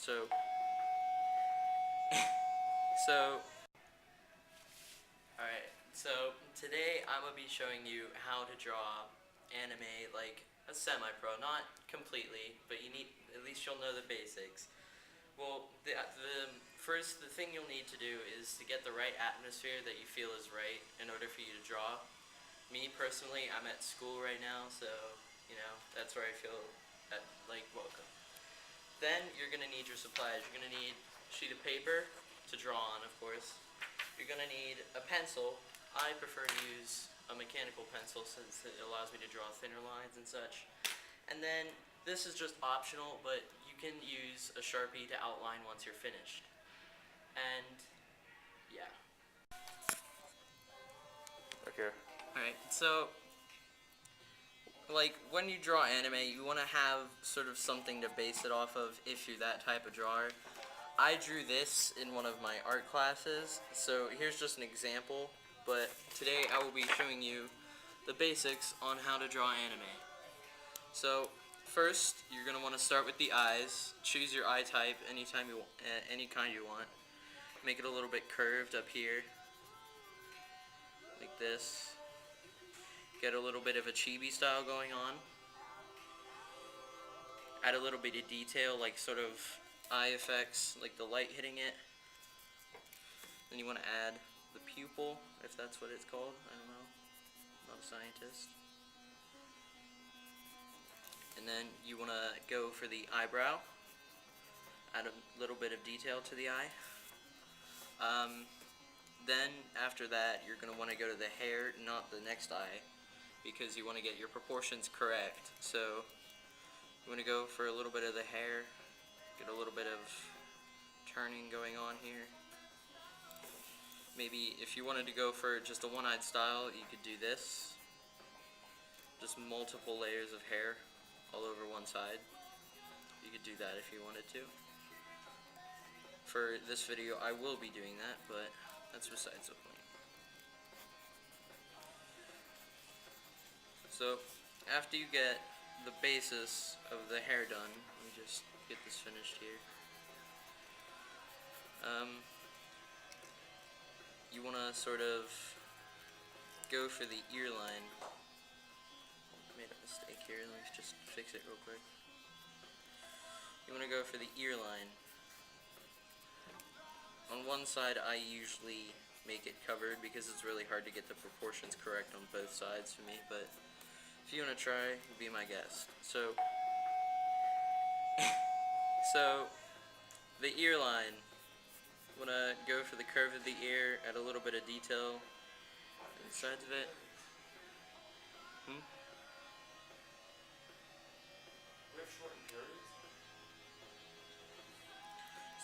Alright, so today I'm going to be showing you how to draw anime like a semi-pro, not completely, but at least you'll know the basics. Well, the thing you'll need to do is to get the right atmosphere that you feel is right in order for you to draw. Me personally, I'm at school right now, so, that's where I feel welcome. Then you're going to need your supplies. You're going to need a sheet of paper to draw on, of course. You're going to need a pencil. I prefer to use a mechanical pencil since it allows me to draw thinner lines and such. And then this is just optional, but you can use a Sharpie to outline once you're finished. And yeah. Okay. Alright, so when you draw anime, you want to have sort of something to base it off of if you're that type of drawer. I drew this in one of my art classes, so here's just an example, but today I will be showing you the basics on how to draw anime. So first, you're going to want to start with the eyes. Choose your eye type any kind you want. Make it a little bit curved up here, like this. Get a little bit of a chibi style going on. Add a little bit of detail, like sort of eye effects, like the light hitting it. Then you want to add the pupil, if that's what it's called. I don't know. I'm not a scientist. And then you want to go for the eyebrow. Add a little bit of detail to the eye. Then after that, you're going to want to go to the hair, not the next eye, because you want to get your proportions correct. So you want to go for a little bit of the hair, get a little bit of turning going on here. Maybe if you wanted to go for just a one-eyed style, you could do this. Just multiple layers of hair all over one side. You could do that if you wanted to. For this video, I will be doing that, but that's besides the point. So, after you get the basis of the hair done, let me just get this finished here. You want to sort of go for the ear line. I made a mistake here, let me just fix it real quick. You want to go for the ear line. On one side, I usually make it covered because it's really hard to get the proportions correct on both sides for me, but if you want to try, be my guest. So the ear line. Want to go for the curve of the ear, add a little bit of detail on the sides of it.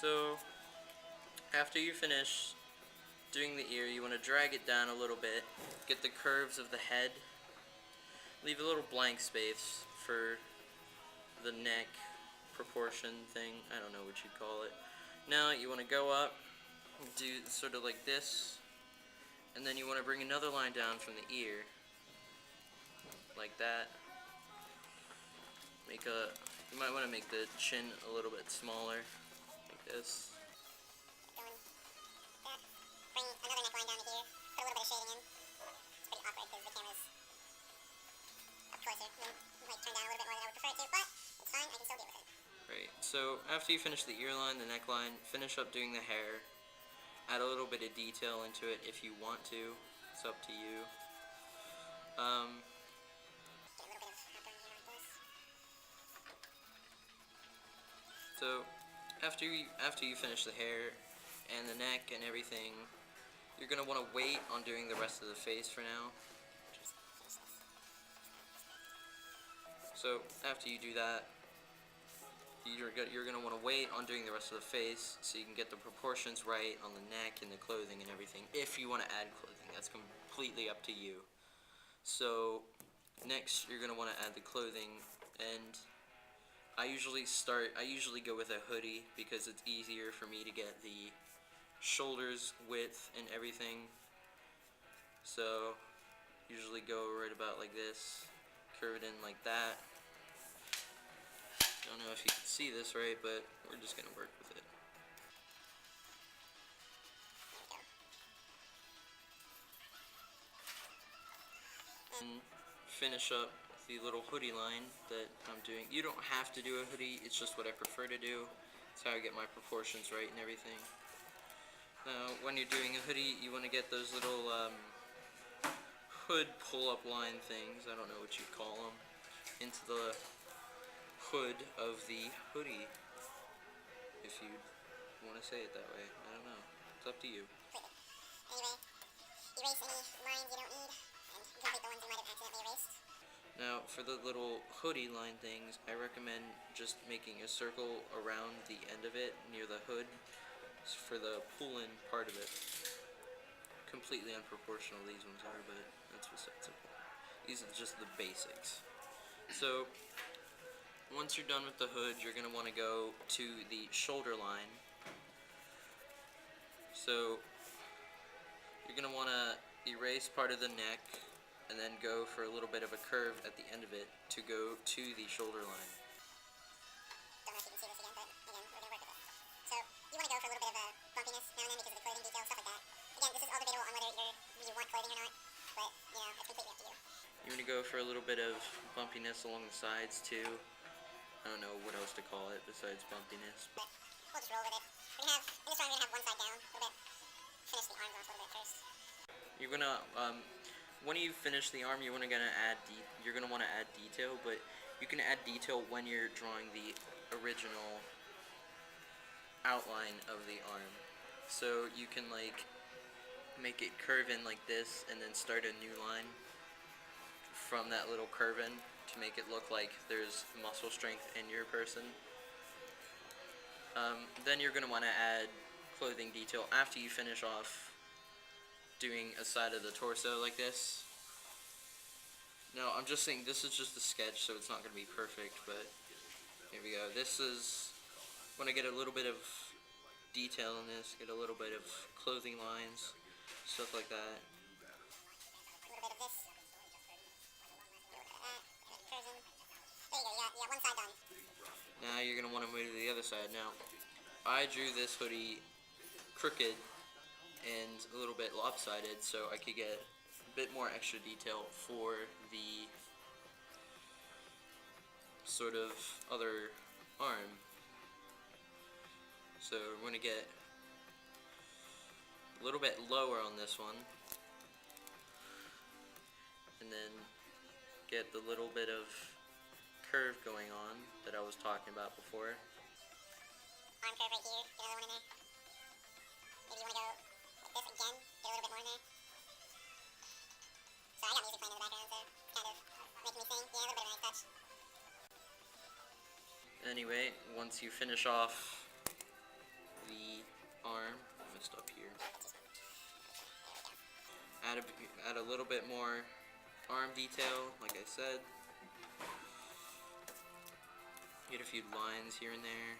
So after you finish doing the ear, you want to drag it down a little bit, get the curves of the head, leave a little blank space for the neck proportion thing, I don't know what you'd call it. Now you want to go up, do sort of like this, and then you want to bring another line down from the ear, like that. You might want to make the chin a little bit smaller, like this. Bring another neckline down to here, put a little bit of shading in. It's pretty awkward because the camera's up closer. It might turn down a little bit more than I would prefer it to, but it's fine, I can still deal with it. Right, so after you finish the ear line, the neckline, finish up doing the hair. Add a little bit of detail into it if you want to. It's up to you. Get a little bit of outline here like this. So after you finish the hair and the neck and everything, you're going to want to wait on doing the rest of the face for now. So after you do that, you're going to want to wait on doing the rest of the face so you can get the proportions right on the neck and the clothing and everything. If you want to add clothing, that's completely up to you. So next you're going to want to add the clothing, and I usually go with a hoodie because it's easier for me to get the shoulders width and everything. So usually go right about like this, curve it in like that. don't know if you can see this right, but we're just gonna work with it. And finish up the little hoodie line that I'm doing. You don't have to do a hoodie, it's just what I prefer to do. It's how I get my proportions right and everything. Now, when you're doing a hoodie, you want to get those little hood pull-up line things, I don't know what you call them, into the hood of the hoodie, if you want to say it that way. I don't know. It's up to you. Anyway, erase any lines you don't need, and complete the ones you might have accidentally erased. Now, for the little hoodie line things, I recommend just making a circle around the end of it, near the hood, for the pull-in part of it. Completely unproportional these ones are, but that's besides the point. These are just the basics. So, once you're done with the hood, you're going to want to go to the shoulder line. So, you're going to want to erase part of the neck, and then go for a little bit of a curve at the end of it to go to the shoulder line. Don't know if you can see this again, but again, we're going to work with it. So, you want to go for a little bit of a bumpiness now and then because of the clothing detail, stuff like that. Again, this is all debatable on whether you want clothing or not, but, you know, it's completely up to you. You want to go for a little bit of bumpiness along the sides too. I don't know what else to call it besides bumpiness. But we'll just roll with it. We're going to have, in this drawing, we're going to have one side down a little bit. Finish the arms off a little bit first. You're gonna when you finish the arm, you're gonna want to add detail, but you can add detail when you're drawing the original outline of the arm. So you can like make it curve in like this, and then start a new line from that little curve in to make it look like there's muscle strength in your person. Then you're gonna want to add clothing detail after you finish off doing a side of the torso like this. Now, I'm just saying this is just a sketch, so it's not going to be perfect, but here we go. This is when I get a little bit of detail in this, get a little bit of clothing lines, stuff like that. A little bit of this. A little bit of that. That curves in. There you go, you got one side done. Now you're going to want to move to the other side. Now, I drew this hoodie crooked and a little bit lopsided, so I could get a bit more extra detail for the sort of other arm. So we're going to get a little bit lower on this one, and then get the little bit of curve going on that I was talking about before. Arm curve right here, get another one in there. Maybe you want to go like this again, get a little bit more in there. So I got music playing in the background, so it's kind of making me sing. Yeah, a little bit of a nice touch. Anyway, once you finish off the arm, I messed up here. Add a little bit more arm detail, like I said. Get a few lines here and there.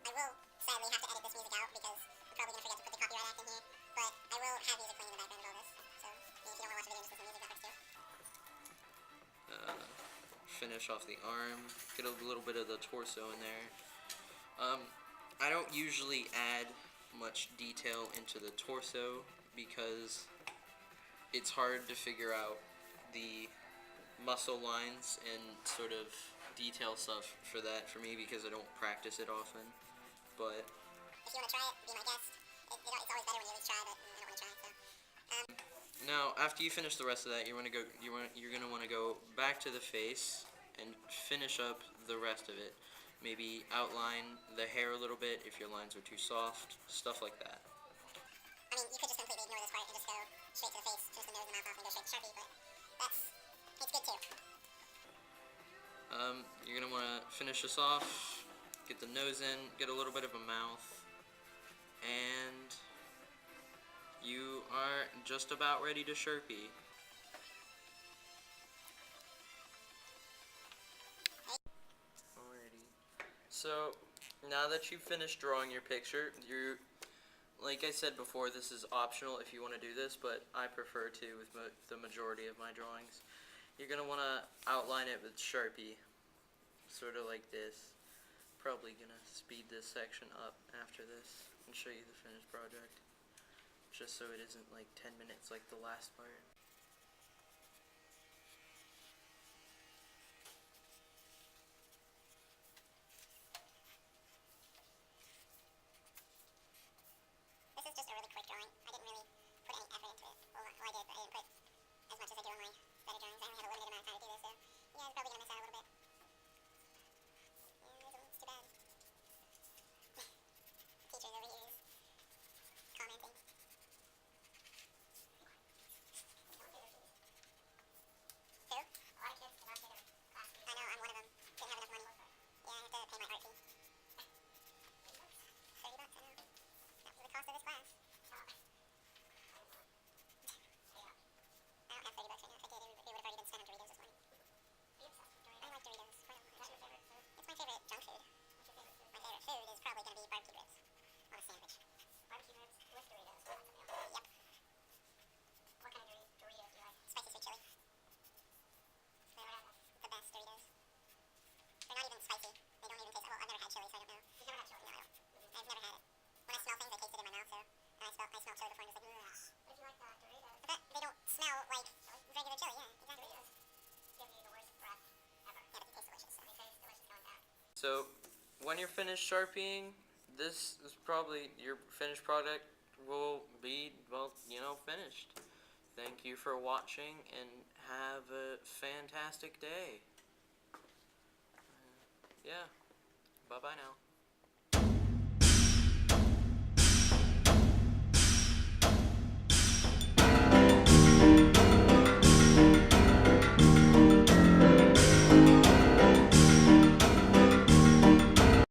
I will sadly have to edit this music out because I'm probably going to forget to put the copyright act in here, but I will have music playing in the background of all this. So if you don't want to watch a video and just listen to music, that works too. Finish off the arm. Get a little bit of the torso in there. I don't usually add much detail into the torso because it's hard to figure out the muscle lines and sort of detail stuff for that for me because I don't practice it often. But if you want to try it, be my guest. It's always better when you at least try, but I don't want to try, so. now, after you finish the rest of that, you're gonna want to go back to the face and finish up the rest of it. Maybe outline the hair a little bit if your lines are too soft, stuff like that. I mean, you could just completely ignore this part and just go straight to the face, finish the nose and mouth off and go straight to Sharpie, but it's good too. You're gonna want to finish this off, get the nose in, get a little bit of a mouth, and you are just about ready to Sharpie. Alrighty. So now that you've finished drawing your picture, you like I said before, this is optional if you want to do this, but I prefer to with the majority of my drawings. You're going to want to outline it with Sharpie, sort of like this. Probably going to speed this section up after this and show you the finished project, just so it isn't like 10 minutes like the last part. This is just a really quick drawing. I didn't really put any effort into it. Well, I did, but I didn't put as much as I do on my better drawings. I only have a limited amount of time to do this, so yeah, it's probably going to miss out a little bit. Yeah, it's too bad. Teachers over here is commenting. Who? A lot of kids cannot pay their class fees. I know, I'm one of them. Didn't have enough money. Yeah, I have to pay my art fee. $30, I know. That was the cost of this class. I don't have $30 right now. If I did, it would have already been spent on Doritos this morning. I like Doritos. It's my favorite junk food. My favorite food is probably going to be barbecue ribs on a sandwich. Barbecue ribs with Doritos. Yep. What kind of Doritos do you like? Spicy sweet chili. They're the best Doritos. They're not even spicy. They don't even taste. Well, I've never had chili, so I don't know. You've never had chili? No, I don't. I've never had it. When I smell things, I taste it in my mouth. So I smell chili before, and just like, ugh. But if you like Doritos, I bet they don't smell like regular chili. Yeah, exactly. Doritos give you the worst breath ever. Yeah, but they taste delicious. So they taste delicious going down. So, when you're finished Sharpieing, this is probably your finished product will be, well, finished. Thank you for watching and have a fantastic day. Yeah, bye-bye now.